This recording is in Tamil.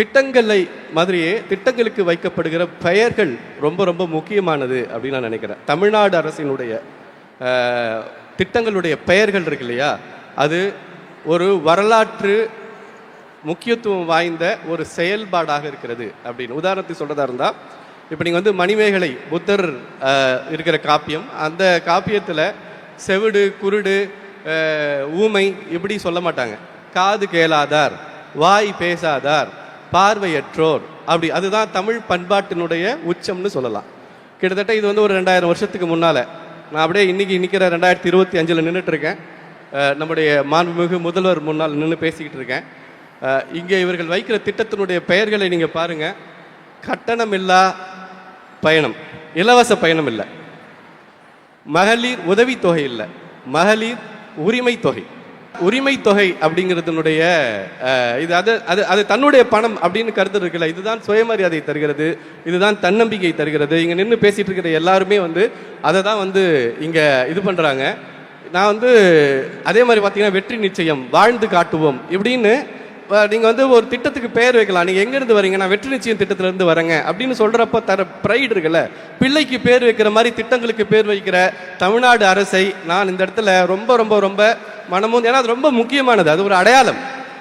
திட்டங்களை மாதிரியே திட்டங்களுக்கு வைக்கப்படுகிற பெயர்கள் ரொம்ப ரொம்ப முக்கியமானது அப்படின்னு நான் நினைக்கிறேன். தமிழ்நாடு அரசினுடைய திட்டங்களுடைய பெயர்கள் இருக்கு இல்லையா, அது ஒரு வரலாற்று முக்கியத்துவம் வாய்ந்த ஒரு செயல்பாடாக இருக்கிறது அப்படின்னு. உதாரணத்துக்கு சொல்கிறதா இருந்தால், இப்போ நீங்கள் வந்து மணிமேகலை புத்தர் இருக்கிற காப்பியம், அந்த காப்பியத்தில் செவிடு, குருடு, ஊமை இப்படி சொல்ல மாட்டாங்க. காது கேளாதார், வாய் பேசாதார், பார்வையற்றோர், அப்படி. அதுதான் தமிழ் பண்பாட்டினுடைய உச்சம்னு சொல்லலாம். கிட்டத்தட்ட இது வந்து ஒரு 2000 வருஷத்துக்கு முன்னால். நான் அப்படியே இன்னைக்கு நிற்கிற 2025 நின்றுட்டு இருக்கேன். நம்முடைய மாண்புமிகு முதல்வர் முன்னால் நின்று பேசிக்கிட்டு இருக்கேன். இங்கே இவர்கள் வைக்கிற திட்டத்தினுடைய பெயர்களை நீங்கள் பாருங்கள். கட்டணமில்லா பயணம், இலவச பயணம் இல்லை. மகளிர் உதவித்தொகை இல்லை, மகளிர் உரிமை தொகை. உரிமை தொகை அப்படிங்கிறதுனுடைய இது அது அது அது தன்னுடைய பணம் அப்படின்னு கருத்து இருக்குல்ல. இதுதான் சுயமரியாதை தருகிறது, இதுதான் தன்னம்பிக்கை தருகிறது. இங்கே நின்று பேசிகிட்டு இருக்கிற எல்லாருமே வந்து அதை தான் வந்து இங்கே இது பண்ணுறாங்க. நான் வந்து அதே மாதிரி பார்த்தீங்கன்னா வெற்றி நிச்சயம், வாழ்ந்து காட்டுவோம் இப்படின்னு நீங்கள் வந்து ஒரு திட்டத்துக்கு பெயர் வைக்கலாம். நீங்கள் எங்கேருந்து வரீங்க? நான் வெற்றி நிச்சயம் திட்டத்திலேருந்து வரேங்க அப்படின்னு சொல்கிறப்ப தர ப்ரைடு இருக்குல்ல. பிள்ளைக்கு பேர் வைக்கிற மாதிரி திட்டங்களுக்கு பேர் வைக்கிற தமிழ்நாடு அரசை நான் இந்த இடத்துல ரொம்ப ரொம்ப ரொம்ப மனமும், ஏன்னா அது ரொம்ப முக்கியமானது, அது ஒரு அடையாளம்.